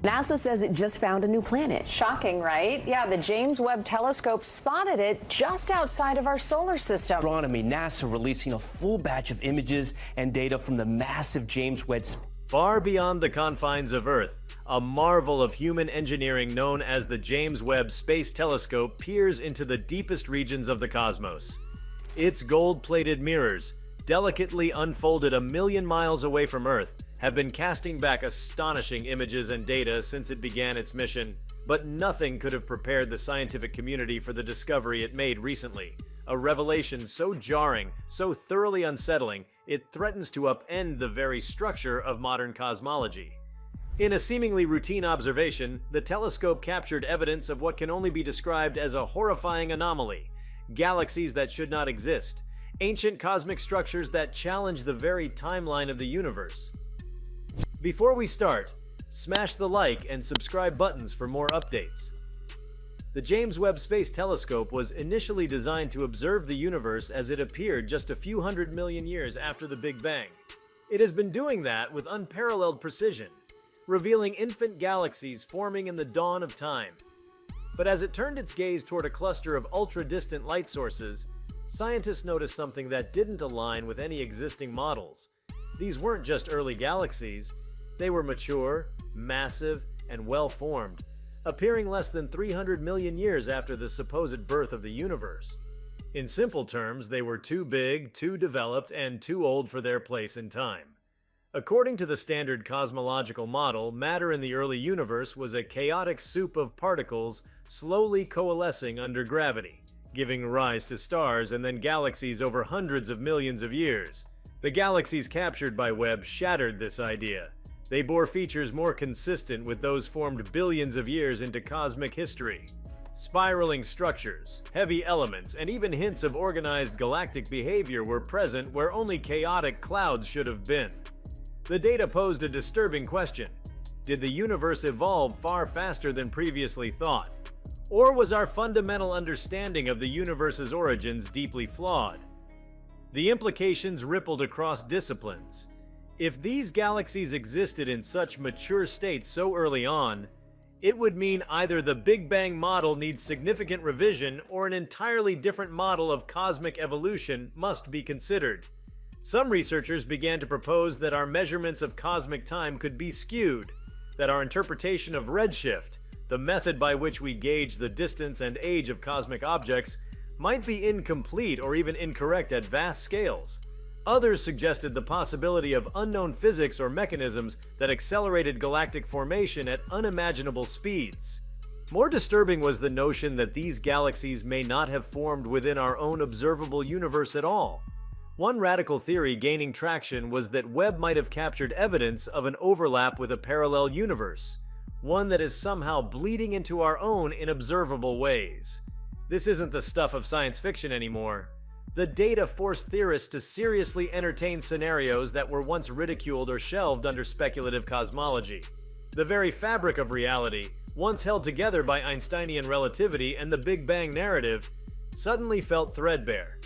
NASA says it just found a new planet. Shocking, right? Yeah, the James Webb Telescope spotted it just outside of our solar system. Astronomy, NASA releasing a full batch of images and data from the massive James Webb. Far beyond the confines of Earth, a marvel of human engineering known as the James Webb Space Telescope peers into the deepest regions of the cosmos. Its gold-plated mirrors, delicately unfolded a million miles away from Earth, have been casting back astonishing images and data since it began its mission, but nothing could have prepared the scientific community for the discovery it made recently. A revelation so jarring, so thoroughly unsettling, it threatens to upend the very structure of modern cosmology. In a seemingly routine observation, the telescope captured evidence of what can only be described as a horrifying anomaly: galaxies that should not exist, ancient cosmic structures that challenge the very timeline of the universe. Before we start, smash the like and subscribe buttons for more updates. The James Webb Space Telescope was initially designed to observe the universe as it appeared just a few 100 million years after the Big Bang. It has been doing that with unparalleled precision, revealing infant galaxies forming in the dawn of time. But as it turned its gaze toward a cluster of ultra-distant light sources, scientists noticed something that didn't align with any existing models. These weren't just early galaxies. They were mature, massive, and well-formed, appearing less than 300 million years after the supposed birth of the universe. In simple terms, they were too big, too developed, and too old for their place in time. According to the standard cosmological model, matter in the early universe was a chaotic soup of particles slowly coalescing under gravity, giving rise to stars and then galaxies over hundreds of millions of years. The galaxies captured by Webb shattered this idea. They bore features more consistent with those formed billions of years into cosmic history. Spiraling structures, heavy elements, and even hints of organized galactic behavior were present where only chaotic clouds should have been. The data posed a disturbing question. Did the universe evolve far faster than previously thought? Or was our fundamental understanding of the universe's origins deeply flawed? The implications rippled across disciplines. If these galaxies existed in such mature states so early on, it would mean either the Big Bang model needs significant revision or an entirely different model of cosmic evolution must be considered. Some researchers began to propose that our measurements of cosmic time could be skewed, that our interpretation of redshift, the method by which we gauge the distance and age of cosmic objects, might be incomplete or even incorrect at vast scales. Others suggested the possibility of unknown physics or mechanisms that accelerated galactic formation at unimaginable speeds. More disturbing was the notion that these galaxies may not have formed within our own observable universe at all. One radical theory gaining traction was that Webb might have captured evidence of an overlap with a parallel universe, one that is somehow bleeding into our own in observable ways. This isn't the stuff of science fiction anymore. The data forced theorists to seriously entertain scenarios that were once ridiculed or shelved under speculative cosmology. The very fabric of reality, once held together by Einsteinian relativity and the Big Bang narrative, suddenly felt threadbare.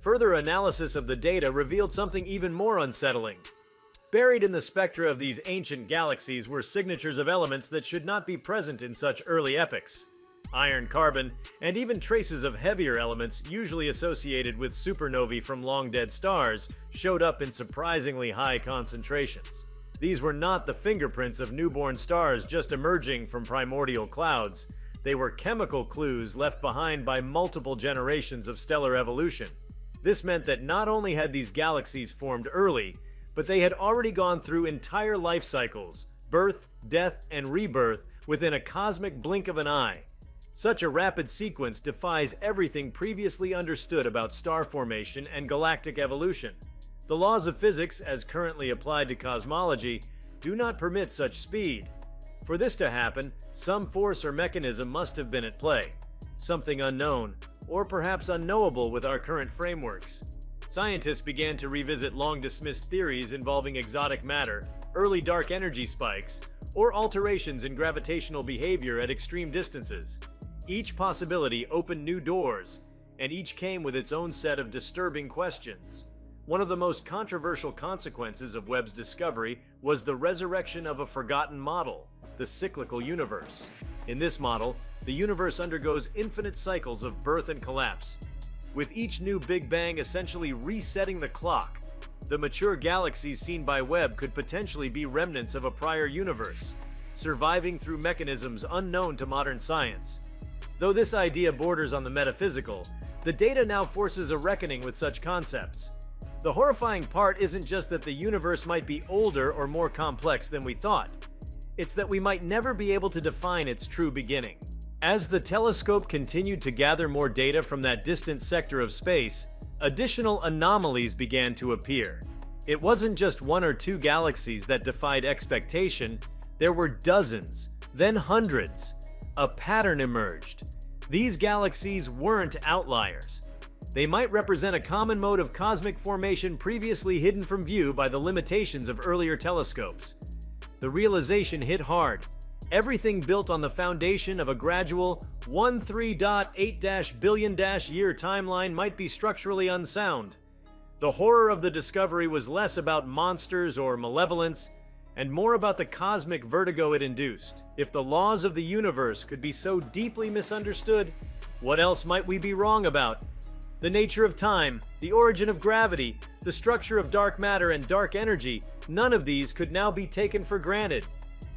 Further analysis of the data revealed something even more unsettling. Buried in the spectra of these ancient galaxies were signatures of elements that should not be present in such early epochs. Iron, carbon, and even traces of heavier elements usually associated with supernovae from long-dead stars showed up in surprisingly high concentrations. These were not the fingerprints of newborn stars just emerging from primordial clouds. They were chemical clues left behind by multiple generations of stellar evolution. This meant that not only had these galaxies formed early, but they had already gone through entire life cycles, birth, death, and rebirth within a cosmic blink of an eye. Such a rapid sequence defies everything previously understood about star formation and galactic evolution. The laws of physics, as currently applied to cosmology, do not permit such speed. For this to happen, some force or mechanism must have been at play, something unknown, or perhaps unknowable with our current frameworks. Scientists began to revisit long-dismissed theories involving exotic matter, early dark energy spikes, or alterations in gravitational behavior at extreme distances. Each possibility opened new doors, and each came with its own set of disturbing questions. One of the most controversial consequences of Webb's discovery was the resurrection of a forgotten model. the cyclical universe. In this model, the universe undergoes infinite cycles of birth and collapse, with each new Big Bang essentially resetting the clock. The mature galaxies seen by Webb could potentially be remnants of a prior universe, surviving through mechanisms unknown to modern science. Though this idea borders on the metaphysical, the data now forces a reckoning with such concepts. The horrifying part isn't just that the universe might be older or more complex than we thought. It's that we might never be able to define its true beginning. As the telescope continued to gather more data from that distant sector of space, additional anomalies began to appear. It wasn't just one or two galaxies that defied expectation, there were dozens, then hundreds. A pattern emerged. These galaxies weren't outliers. They might represent a common mode of cosmic formation previously hidden from view by the limitations of earlier telescopes. The realization hit hard. Everything built on the foundation of a gradual 13.8 billion-year timeline might be structurally unsound. The horror of the discovery was less about monsters or malevolence, and more about the cosmic vertigo it induced. If the laws of the universe could be so deeply misunderstood, what else might we be wrong about? The nature of time, the origin of gravity, the structure of dark matter and dark energy, none of these could now be taken for granted.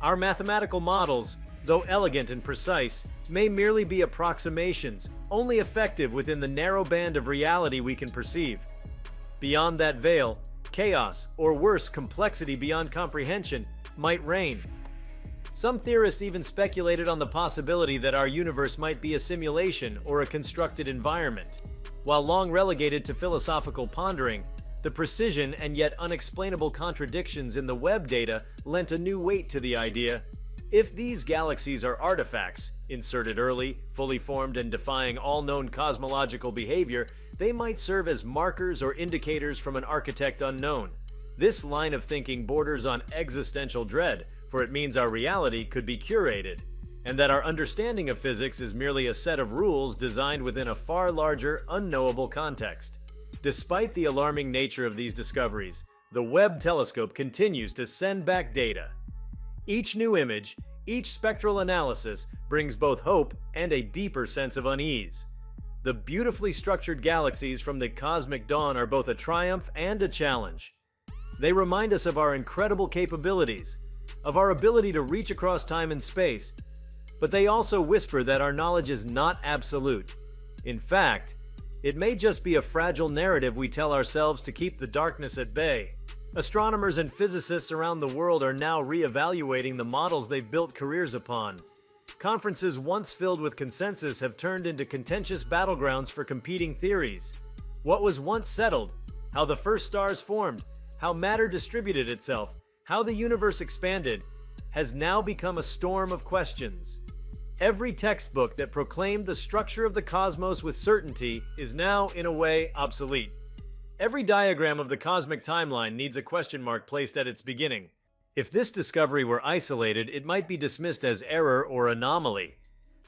Our mathematical models, though elegant and precise, may merely be approximations, only effective within the narrow band of reality we can perceive. Beyond that veil, chaos, or worse, complexity beyond comprehension, might reign. Some theorists even speculated on the possibility that our universe might be a simulation or a constructed environment. While long relegated to philosophical pondering, the precision and yet unexplainable contradictions in the Webb data lent a new weight to the idea. If these galaxies are artifacts, inserted early, fully formed and defying all known cosmological behavior, they might serve as markers or indicators from an architect unknown. This line of thinking borders on existential dread, for it means our reality could be curated, and that our understanding of physics is merely a set of rules designed within a far larger, unknowable context. Despite the alarming nature of these discoveries, the Webb telescope continues to send back data. Each new image, each spectral analysis brings both hope and a deeper sense of unease. The beautifully structured galaxies from the cosmic dawn are both a triumph and a challenge. They remind us of our incredible capabilities, of our ability to reach across time and space, but they also whisper that our knowledge is not absolute. In fact, it may just be a fragile narrative we tell ourselves to keep the darkness at bay. Astronomers and physicists around the world are now re-evaluating the models they've built careers upon. Conferences once filled with consensus have turned into contentious battlegrounds for competing theories. What was once settled, how the first stars formed, how matter distributed itself, how the universe expanded, has now become a storm of questions. Every textbook that proclaimed the structure of the cosmos with certainty is now, in a way, obsolete. Every diagram of the cosmic timeline needs a question mark placed at its beginning. If this discovery were isolated, it might be dismissed as error or anomaly.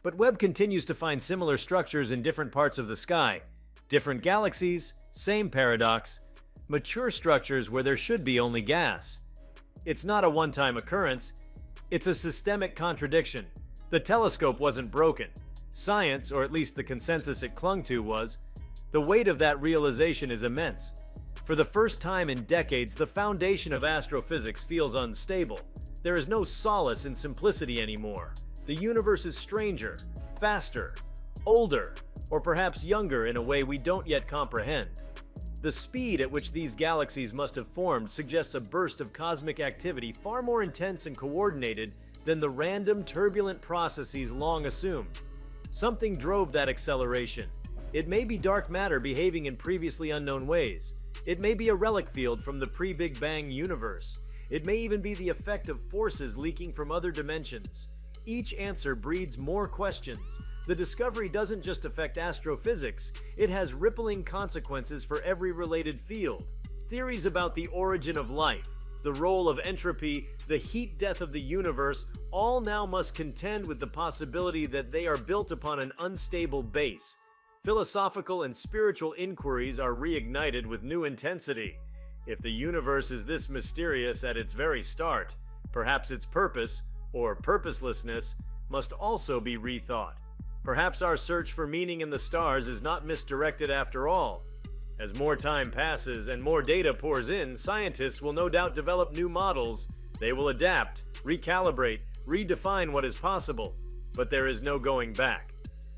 But Webb continues to find similar structures in different parts of the sky. Different galaxies, same paradox. Mature structures where there should be only gas. It's not a one-time occurrence. It's a systemic contradiction. The telescope wasn't broken. Science, or at least the consensus it clung to, was. The weight of that realization is immense. For the first time in decades, the foundation of astrophysics feels unstable. There is no solace in simplicity anymore. The universe is stranger, faster, older, or perhaps younger in a way we don't yet comprehend. The speed at which these galaxies must have formed suggests a burst of cosmic activity far more intense and coordinated than the random, turbulent processes long assumed. Something drove that acceleration. It may be dark matter behaving in previously unknown ways. It may be a relic field from the pre-Big Bang universe. It may even be the effect of forces leaking from other dimensions. Each answer breeds more questions. The discovery doesn't just affect astrophysics, it has rippling consequences for every related field. Theories about the origin of life, the role of entropy, the heat death of the universe, all now must contend with the possibility that they are built upon an unstable base. Philosophical and spiritual inquiries are reignited with new intensity. If the universe is this mysterious at its very start, perhaps its purpose, or purposelessness, must also be rethought. Perhaps our search for meaning in the stars is not misdirected after all. As more time passes and more data pours in, scientists will no doubt develop new models. They will adapt, recalibrate, redefine what is possible. But there is no going back.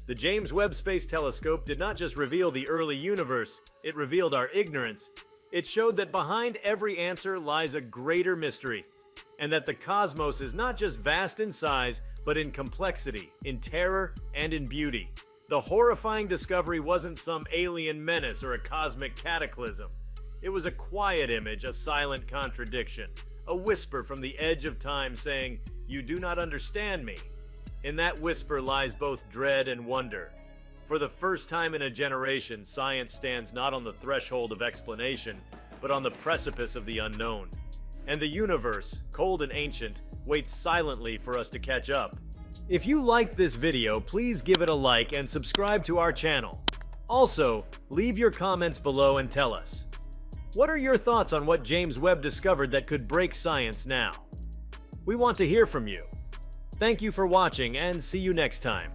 The James Webb Space Telescope did not just reveal the early universe, it revealed our ignorance. It showed that behind every answer lies a greater mystery, and that the cosmos is not just vast in size, but in complexity, in terror, and in beauty. The horrifying discovery wasn't some alien menace or a cosmic cataclysm. It was a quiet image, a silent contradiction, a whisper from the edge of time saying, "You do not understand me." In that whisper lies both dread and wonder. For the first time in a generation, science stands not on the threshold of explanation, but on the precipice of the unknown. And the universe, cold and ancient, waits silently for us to catch up. If you liked this video, please give it a like and subscribe to our channel. Also, leave your comments below and tell us, what are your thoughts on what James Webb discovered that could break science now? We want to hear from you. Thank you for watching and see you next time.